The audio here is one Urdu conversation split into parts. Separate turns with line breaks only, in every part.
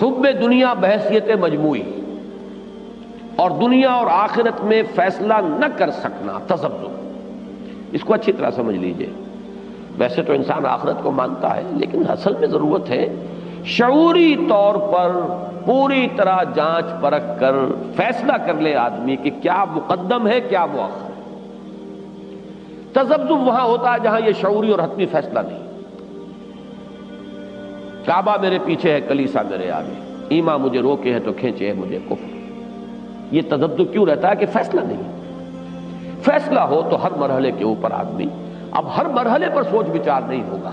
حب دنیا بحیثیت مجموعی، اور دنیا اور آخرت میں فیصلہ نہ کر سکنا، تذبذب، اس کو اچھی طرح سمجھ لیجئے۔ ویسے تو انسان آخرت کو مانتا ہے، لیکن اصل میں ضرورت ہے شعوری طور پر پوری طرح جانچ پرکھ کر فیصلہ کر لے آدمی کہ کیا مقدم ہے کیا مؤخر ہے۔ تذبذب وہاں ہوتا ہے جہاں یہ شعوری اور حتمی فیصلہ نہیں۔ کعبہ میرے پیچھے ہے، کلیسا میرے آگے، ایمان مجھے روکے ہے تو کھینچے ہے مجھے کفر۔ یہ تذبذب کیوں رہتا ہے کہ فیصلہ نہیں۔ فیصلہ ہو تو ہر مرحلے کے اوپر آدمی، اب ہر مرحلے پر سوچ بچار نہیں ہوگا،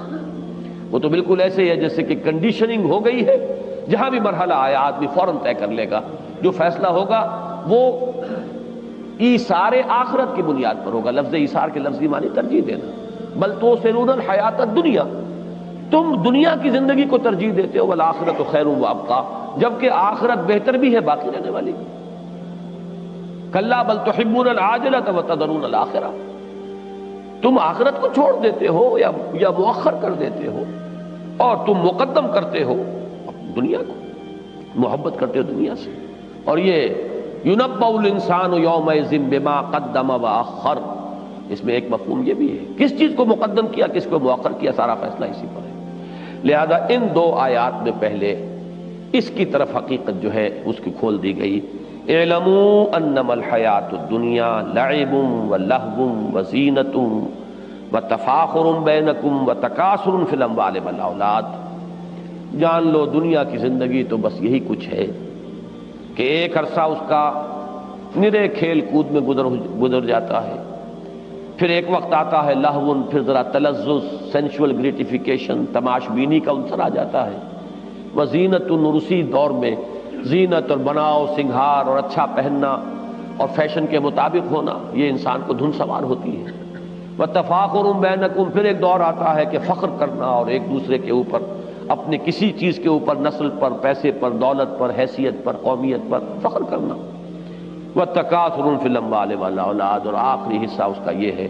وہ تو بالکل ایسے ہی ہے جیسے کہ کنڈیشننگ ہو گئی ہے، جہاں بھی مرحلہ آیا آدمی فوراً طے کر لے گا، جو فیصلہ ہوگا وہ ایثار آخرت کی بنیاد پر ہوگا۔ لفظ ایثار کے لفظی معنی ترجیح دینا، بل تؤثرون الحیات الدنیا، تم دنیا کی زندگی کو ترجیح دیتے ہو، والآخرۃ خیر وابقیٰ، جبکہ آخرت بہتر بھی ہے، باقی رہنے والی۔ کلا بل تحبون العاجلۃ وتذرون الآخرۃ، تم آخرت کو چھوڑ دیتے ہو یا مؤخر کر دیتے ہو، اور تم مقدم کرتے ہو دنیا کو، محبت کرتے ہو دنیا سے۔ اور یہ يُنَبَّأُ الْإِنسَانُ يَوْمَئِذٍ بِمَا قَدَّمَ وَأَخَّرَ، اس میں ایک مفہوم یہ بھی ہے، کس چیز کو مقدم کیا کس کو مؤخر کیا، سارا فیصلہ اسی پر ہے۔ لہذا ان دو آیات میں پہلے اس کی طرف حقیقت جو ہے اس کی کھول دی گئی۔ اعلموا انما الحیات الدنیا لعب ولہو وزینۃ وتفاخر بینکم وتکاثر فی الاموال والاولاد، جان لو دنیا کی زندگی تو بس یہی کچھ ہے کہ ایک عرصہ اس کا نرے کھیل کود میں گزر جاتا ہے، پھر ایک وقت آتا ہے لہون، پھر ذرا تلذذ، سینشول گریٹیفیکیشن، تماش بینی کا عنصر آ جاتا ہے، وزینت، اسی دور میں زینت اور بناؤ سنگھار اور اچھا پہننا اور فیشن کے مطابق ہونا یہ انسان کو دھن سوار ہوتی ہے۔ وتفاخر بینکم، پھر ایک دور آتا ہے کہ فخر کرنا اور ایک دوسرے کے اوپر، اپنے کسی چیز کے اوپر، نسل پر، پیسے پر، دولت پر، حیثیت پر، قومیت پر فخر کرنا۔ وتکاثر فی الاموال والاولاد، اور آخری حصہ اس کا یہ ہے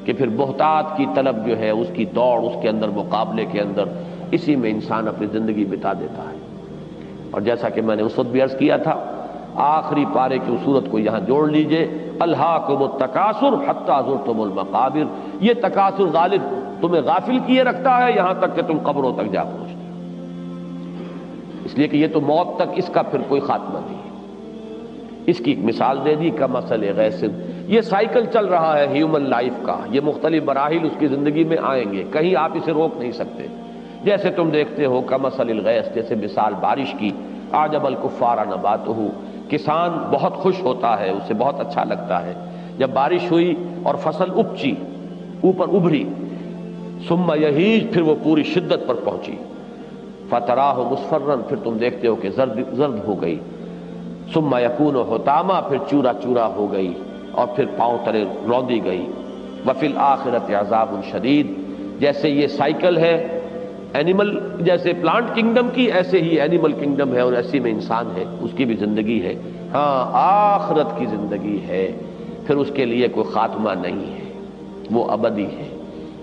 کہ پھر بہتات کی طلب جو ہے، اس کی دوڑ، اس کے اندر مقابلے کے اندر، اسی میں انسان اپنی زندگی بتا دیتا ہے۔ اور جیسا کہ میں نے اس وقت بھی عرض کیا تھا، آخری پارے کی صورت کو یہاں جوڑ لیجئے، الہاکم التکاثر حتی زرتم المقابر، یہ تکاثر غالب تمہیں غافل کیے رکھتا ہے یہاں تک کہ تم قبروں تک جا پہنچتے ہو، اس لیے کہ یہ تو موت تک اس کا پھر کوئی خاتمہ نہیں ہے۔ اس کی ایک مثال دے دی، کمثل غیث، یہ سائیکل چل رہا ہے ہیومن لائف کا، یہ مختلف مراحل اس کی زندگی میں آئیں گے، کہیں آپ اسے روک نہیں سکتے۔ جیسے تم دیکھتے ہو کمثل الغیث، جیسے مثال بارش کی، اعجب الکفار نباتہ، کسان بہت خوش ہوتا ہے، اسے بہت اچھا لگتا ہے جب بارش ہوئی اور فصل اپچی، اوپر ابھری، ثم یہیج، پھر وہ پوری شدت پر پہنچی، فتراہ مصفرا، پھر تم دیکھتے ہو کہ زرد ہو گئی، ثم یکون حطاما، پھر چورا چورا ہو گئی اور پھر پاؤں تلے روندی گئی۔ وفی الآخرۃ عذاب شدید، جیسے یہ سائیکل ہے اینیمل، جیسے پلانٹ کنگڈم کی، ایسے ہی اینیمل کنگڈم ہے اور ایسی میں انسان ہے، اس کی بھی زندگی ہے۔ ہاں آخرت کی زندگی ہے، پھر اس کے لیے کوئی خاتمہ نہیں ہے، وہ ابدی ہے۔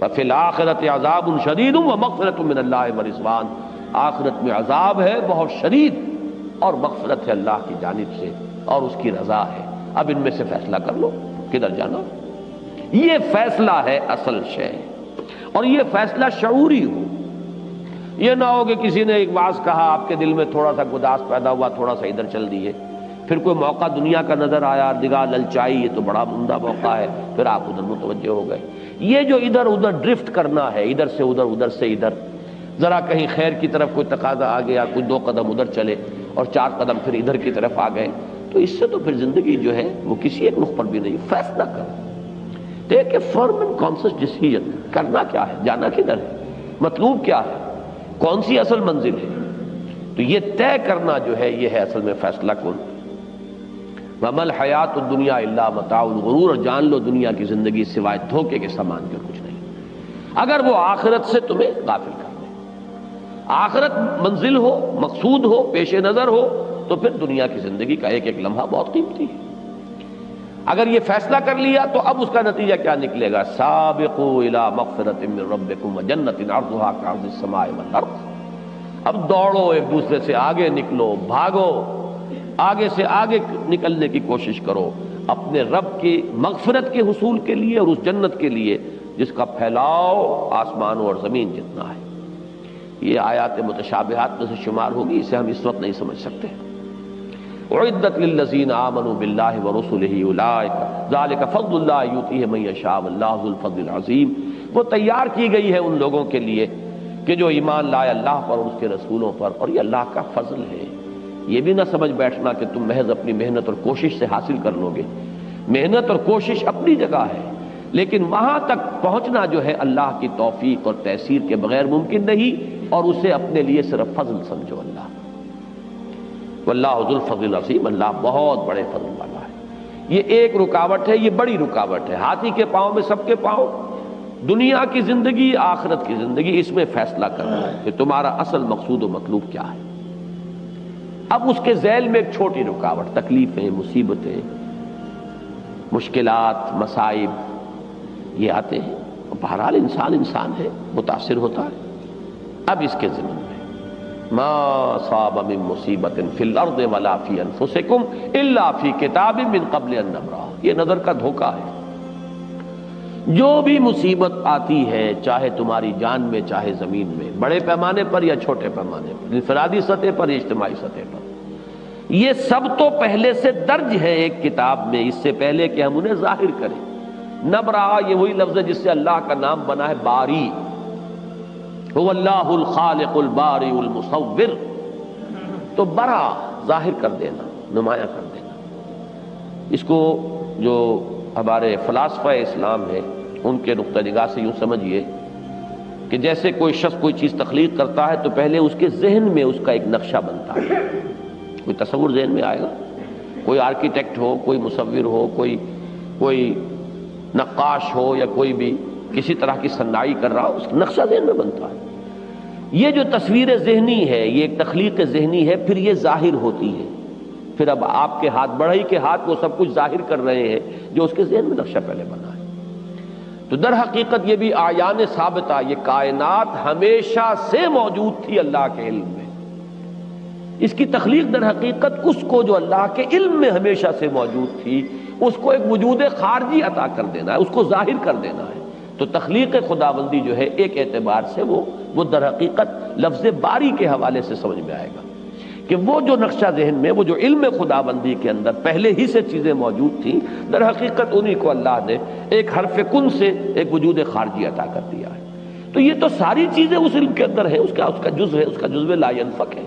وفی الآخرۃ عذاب شدید ومغفرۃ من اللہ ورضوان، آخرت میں عذاب ہے بہت شدید اور مغفرت ہے اللہ کی جانب سے اور اس کی رضا ہے۔ اب ان میں سے فیصلہ کر لو کدھر جانا۔ یہ فیصلہ ہے اصل شے، اور یہ فیصلہ شعوری ہو۔ یہ نہ ہو کہ کسی نے ایک واز کہا، آپ کے دل میں تھوڑا سا گداس پیدا ہوا، تھوڑا سا ادھر چل دیے، پھر کوئی موقع دنیا کا نظر آیا، نگاہ للچائی، یہ تو بڑا عمدہ موقع ہے، پھر آپ ادھر متوجہ ہو گئے۔ یہ جو ادھر ادھر ڈرفٹ کرنا ہے، ادھر سے ادھر، ادھر سے ادھر، ذرا کہیں خیر کی طرف کوئی تقاضا آ گیا، کوئی 2 قدم ادھر چلے اور 4 قدم پھر ادھر کی طرف آ گئے، تو اس سے تو پھر زندگی جو ہے وہ کسی ایک رخ پر بھی نہیں۔ فیصلہ کرو، ٹیک اے فرم اینڈ کانشس ڈیسیژن، کرنا کیا ہے، جانا کدھر ہے، مطلوب کیا ہے، کون سی اصل منزل ہے، تو یہ طے کرنا جو ہے یہ ہے اصل میں فیصلہ کن۔ وَمَا الْحَيَاةُ الدُّنْيَا إِلَّا مَتَاعُ الْغُرُورِ، اور جان لو دنیا کی زندگی سوائے دھوکے کے سامان کے کچھ نہیں، اگر وہ آخرت سے تمہیں غافل کر دے۔ آخرت منزل ہو، مقصود ہو، پیش نظر ہو، تو پھر دنیا کی زندگی کا ایک ایک لمحہ بہت قیمتی ہے۔ اگر یہ فیصلہ کر لیا تو اب اس کا نتیجہ کیا نکلے گا، سابقوا الی مغفرۃ من ربکم وجنۃ عرضها کعرض السماء والارض، اب دوڑو، ایک دوسرے سے آگے نکلو، بھاگو، آگے سے آگے نکلنے کی کوشش کرو اپنے رب کی مغفرت کے حصول کے لیے اور اس جنت کے لیے جس کا پھیلاؤ آسمانوں اور زمین جتنا ہے۔ یہ آیات متشابہات میں سے شمار ہوگی، اسے ہم اس وقت نہیں سمجھ سکتے۔ اعدت للذین آمنوا باللہ ورسلہ اولئک ذلک فضل اللہ یؤتیہ من یشاء واللہ ذو الفضل العظیم، وہ تیار کی گئی ہے ان لوگوں کے لیے کہ جو ایمان لائے اللہ پر اور اس کے رسولوں پر، اور یہ اللہ کا فضل ہے۔ یہ بھی نہ سمجھ بیٹھنا کہ تم محض اپنی محنت اور کوشش سے حاصل کر لو گے۔ محنت اور کوشش اپنی جگہ ہے، لیکن وہاں تک پہنچنا جو ہے اللہ کی توفیق اور تیسیر کے بغیر ممکن نہیں، اور اسے اپنے لیے صرف فضل سمجھو۔ اللہ واللہ ذو الفضل العظیم، اللہ بہت بڑے فضل والا ہے۔ یہ ایک رکاوٹ ہے، یہ بڑی رکاوٹ ہے۔ ہاتھی کے پاؤں میں سب کے پاؤں، دنیا کی زندگی، آخرت کی زندگی، اس میں فیصلہ کرنا ہے کہ تمہارا اصل مقصود و مطلوب کیا ہے۔ اب اس کے ذیل میں ایک چھوٹی رکاوٹ، تکلیفیں، مصیبتیں، مشکلات، مصائب یہ آتے ہیں، بہرحال انسان ہے، متاثر ہوتا ہے۔ اب اس کے ضمن میں ما صاب من مصیبت فی الارض ولا فی انفسکم الا فی کتاب من قبل ان نبرأہ، یہ نظر کا دھوکہ ہے۔ جو بھی مصیبت آتی ہے، چاہے تمہاری جان میں چاہے زمین میں، بڑے پیمانے پر یا چھوٹے پیمانے پر، انفرادی سطح پر یا اجتماعی سطح پر، یہ سب تو پہلے سے درج ہے ایک کتاب میں، اس سے پہلے کہ ہم انہیں ظاہر کریں۔ نبرأہ یہ وہی لفظ ہے جس سے اللہ کا نام بنا ہے باری، هو اللہ الخالق البارئ المصور، تو برا ظاہر کر دینا، نمایاں کر دینا۔ اس کو جو ہمارے فلاسفہ اسلام ہیں ان کے نقطہ نگاہ سے یوں سمجھیے کہ جیسے کوئی شخص کوئی چیز تخلیق کرتا ہے تو پہلے اس کے ذہن میں اس کا ایک نقشہ بنتا ہے، کوئی تصور ذہن میں آئے گا، کوئی آرکیٹیکٹ ہو، کوئی مصور ہو، کوئی نقاش ہو، یا کوئی بھی کسی طرح کی صناعی کر رہا ہو، اس کا نقشہ ذہن میں بنتا ہے۔ یہ جو تصویر ذہنی ہے، یہ ایک تخلیق ذہنی ہے، پھر یہ ظاہر ہوتی ہے۔ پھر اب آپ کے ہاتھ، بڑھئی کے ہاتھ وہ سب کچھ ظاہر کر رہے ہیں جو اس کے ذہن میں نقشہ پہلے بنا ہے۔ تو در حقیقت یہ بھی آیان ثابتہ، یہ کائنات ہمیشہ سے موجود تھی اللہ کے علم میں۔ اس کی تخلیق در حقیقت اس کو جو اللہ کے علم میں ہمیشہ سے موجود تھی، اس کو ایک وجود خارجی عطا کر دینا ہے، اس کو ظاہر کر دینا ہے۔ تو تخلیق خداوندی جو ہے ایک اعتبار سے وہ در حقیقت لفظ باری کے حوالے سے سمجھ میں آئے گا کہ وہ جو نقشہ ذہن میں، وہ جو علم خداوندی کے اندر پہلے ہی سے چیزیں موجود تھیں، در حقیقت انہی کو اللہ نے ایک حرف کن سے ایک وجود خارجی عطا کر دیا ہے۔ تو یہ تو ساری چیزیں اس علم کے اندر ہیں، اس کا جزو ہے، اس کا جزو لا ينفک ہے۔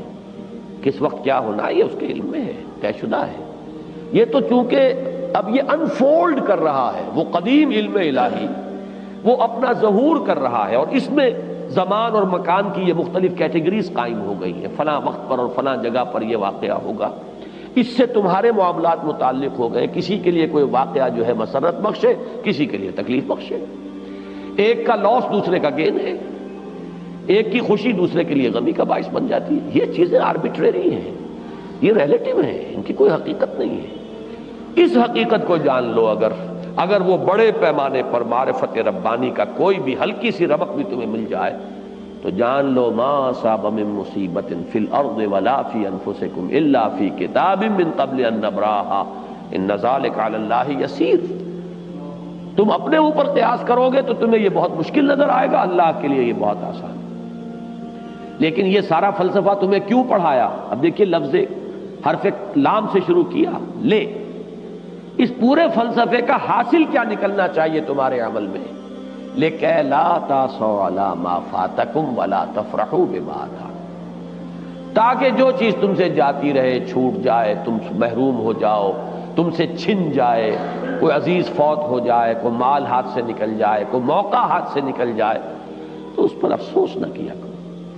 کس وقت کیا ہونا ہے یہ اس کے علم میں ہے، طے شدہ ہے۔ یہ تو چونکہ اب یہ انفولڈ کر رہا ہے، وہ قدیم علم الہی وہ اپنا ظہور کر رہا ہے، اور اس میں زمان اور مکان کی یہ مختلف کیٹیگریز قائم ہو گئی ہیں، فلاں وقت پر اور فلاں جگہ پر یہ واقعہ ہوگا، اس سے تمہارے معاملات متعلق ہو گئے۔ کسی کے لیے کوئی واقعہ جو ہے مسرت بخش ہے، کسی کے لیے تکلیف بخش ہے، ایک کا لاس دوسرے کا گین ہے، ایک کی خوشی دوسرے کے لیے غمی کا باعث بن جاتی ہے۔ یہ چیزیں آربیٹریری ہیں، یہ ریلیٹیو ہیں، ان کی کوئی حقیقت نہیں ہے۔ اس حقیقت کو جان لو، اگر وہ بڑے پیمانے پر معرفت ربانی کا کوئی بھی ہلکی سی رمق بھی تمہیں مل جائے تو جان لو ما اصاب من مصیبت فی الارض ولا فی انفسکم الا فی کتاب من قبل ان نبرأہا ان ذلک علی اللہ یسیر۔ تم اپنے اوپر قیاس کرو گے تو تمہیں یہ بہت مشکل نظر آئے گا، اللہ کے لیے یہ بہت آسان ہے۔ لیکن یہ سارا فلسفہ تمہیں کیوں پڑھایا؟ اب دیکھیے لفظ حرف لام سے شروع کیا، لے، اس پورے فلسفے کا حاصل کیا نکلنا چاہیے تمہارے عمل میں؟ لِكَيْ لَا تَأْسَوْا عَلَىٰ مَا فَاتَكُمْ وَلَا تَفْرَحُوا بِمَا آتَاكُمْ، تاکہ جو چیز تم سے جاتی رہے، چھوٹ جائے، تم محروم ہو جاؤ، تم سے چھن جائے، کوئی عزیز فوت ہو جائے، کوئی مال ہاتھ سے نکل جائے، کوئی موقع ہاتھ سے نکل جائے، تو اس پر افسوس نہ کیا کرو۔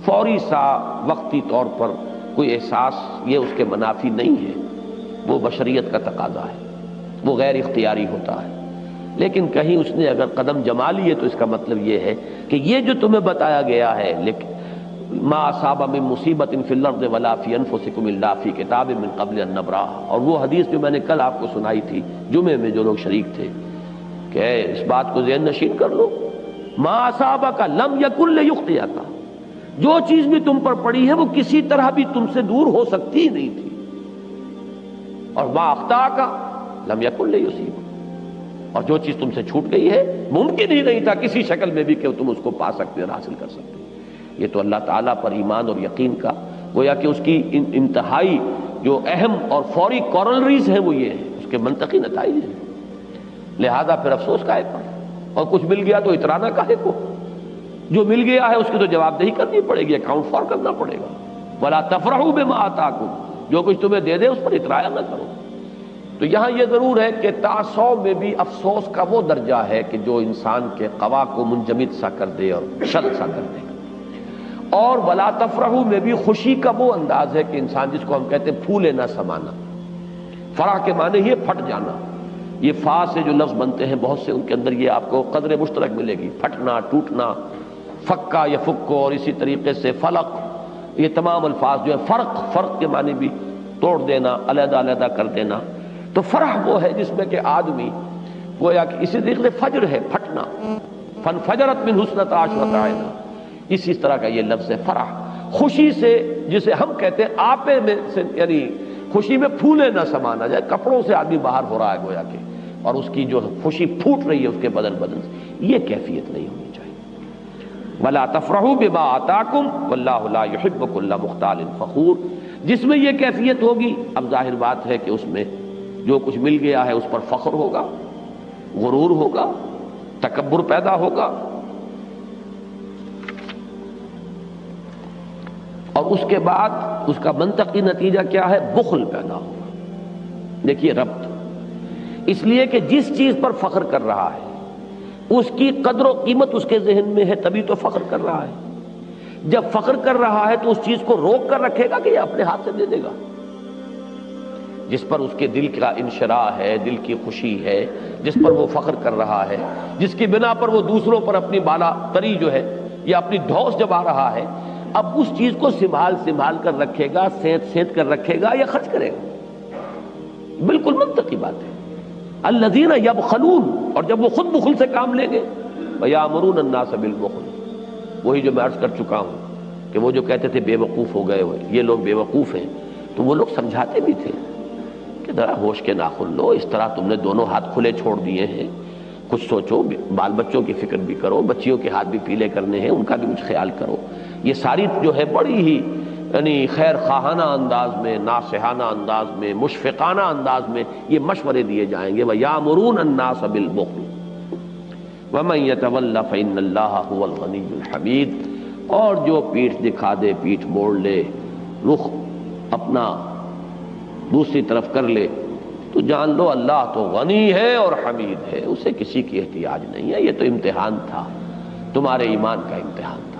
فوری سا وقتی طور پر کوئی احساس یہ اس کے منافی نہیں ہے، وہ بشریت کا تقاضا ہے، وہ غیر اختیاری ہوتا ہے۔ لیکن کہیں اس نے اگر قدم جما لیے تو اس کا مطلب یہ ہے کہ یہ جو تمہیں بتایا گیا ہے، ما اصاب من مصیبت فی الارض ولا فی انفسکم الا فی کتاب من قبل ان نبرأہا، اور وہ حدیث جو میں نے کل آپ کو سنائی تھی جمعے میں جو لوگ شریک تھے، کہ اس بات کو ذہن نشین کر لو، ما اصابک لم یکن لیخطئک، جو چیز بھی تم پر پڑی ہے وہ کسی طرح بھی تم سے دور ہو سکتی ہی نہیں تھی، اور ما اخطاک لم یکن لیصیبک، اور جو چیز تم سے چھوٹ گئی ہے ممکن ہی نہیں تھا کسی شکل میں بھی کہ تم اس کو پا سکتے اور حاصل کر سکتے۔ یہ تو اللہ تعالیٰ پر ایمان اور یقین کا گویا کہ اس کی انتہائی جو اہم اور فوری کورلریز ہیں وہ یہ ہے، اس کے منطقی نتائج ہیں۔ لہذا پھر افسوس کاہے پر، اور کچھ مل گیا تو اترانا کاہے کو؟ جو مل گیا ہے اس کی تو جواب دہی کرنی پڑے گی، اکاؤنٹ فار کرنا پڑے گا۔ وَلَا تَفْرَحُوا بِمَا آتَاكُمْ، جو کچھ تمہیں دے دے اس پر اترایا نہ کرو۔ تو یہاں یہ ضرور ہے کہ تعصب میں بھی افسوس کا وہ درجہ ہے کہ جو انسان کے قوا کو منجمد سا کر دے اور شل سا کر دے، اور وَلَا تَفْرَحُوا میں بھی خوشی کا وہ انداز ہے کہ انسان جس کو ہم کہتے ہیں پھولے نہ سمانا۔ فرح کے معنی یہ پھٹ جانا، یہ فا سے جو لفظ بنتے ہیں بہت سے، ان کے اندر یہ آپ کو قدر مشترک ملے گی، پھٹنا، ٹوٹنا، فکا یا فکو، اور اسی طریقے سے فلق، یہ تمام الفاظ جو ہے فرق کے معنی بھی توڑ دینا، علیحدہ علیحدہ کر دینا۔ تو فرح وہ ہے جس میں کہ آدمی گویا کہ اسی طریقے فجر ہے، پھٹنا، فنفجرت من حسنتا عشرۃ عینا، اسی طرح کا یہ لفظ ہے فرح۔ خوشی سے جسے ہم کہتے ہیں آپے میں سے، یعنی خوشی میں پھولے نہ سمانا جائے، کپڑوں سے آدمی باہر ہو رہا ہے گویا کہ، اور اس کی جو خوشی پھوٹ رہی ہے اس کے بدن سے، یہ کیفیت نہیں ہونی چاہیے۔ وَلَا تَفْرَحُوا بِمَا آتَاكُمْ وَاللَّهُ لَا يُحِبُّ كُلَّ مُخْتَالٍ فَخُورٍ، جس میں یہ کیفیت ہوگی، اب ظاہر بات ہے کہ اس میں جو کچھ مل گیا ہے اس پر فخر ہوگا، غرور ہوگا، تکبر پیدا ہوگا، اور اس کے بعد اس کا منطقی نتیجہ کیا ہے؟ بخل پیدا ہوگا۔ دیکھیے ربط، اس لیے کہ جس چیز پر فخر کر رہا ہے اس کی قدر و قیمت اس کے ذہن میں ہے، تبھی تو فخر کر رہا ہے۔ جب فخر کر رہا ہے تو اس چیز کو روک کر رکھے گا کہ یہ اپنے ہاتھ سے دے دے گا؟ جس پر اس کے دل کا انشراح ہے، دل کی خوشی ہے، جس پر وہ فخر کر رہا ہے، جس کی بنا پر وہ دوسروں پر اپنی بالا تری جو ہے یا اپنی دھوس جما رہا ہے، اب اس چیز کو سنبھال کر رکھے گا، سینت کر رکھے گا یا خرچ کرے گا؟ بالکل منطقی بات ہے۔ الذین یبخلون، اور جب وہ خود بخل سے کام لیں گے، ویامرون الناس بالبخل، وہی جو میں عرض کر چکا ہوں کہ وہ جو کہتے تھے بے وقوف ہو گئے ہوئے، یہ لوگ بے وقوف ہیں، تو وہ لوگ سمجھاتے بھی تھے کہ ذرا ہوش کے ناخن لو، اس طرح تم نے دونوں ہاتھ کھلے چھوڑ دیے ہیں، کچھ سوچو، بال بچوں کی فکر بھی کرو، بچیوں کے ہاتھ بھی پیلے کرنے ہیں، ان کا بھی کچھ خیال کرو۔ یہ ساری جو ہے بڑی ہی یعنی خیر خواہانہ انداز میں، ناصحانہ انداز میں، مشفقانہ انداز میں یہ مشورے دیے جائیں گے۔ وَيَأْمُرُونَ النَّاسَ بِالْبُخْلِ وَمَن يَتَوَلَّ فَإِنَّ اللَّهَ هُوَ الْغَنِيُّ الْحَمِيدُ، اور جو پیٹھ دکھا دے، پیٹھ موڑ لے، رخ اپنا دوسری طرف کر لے، تو جان لو اللہ تو غنی ہے اور حمید ہے، اسے کسی کی احتیاج نہیں ہے۔ یہ تو امتحان تھا، تمہارے ایمان کا امتحان تھا۔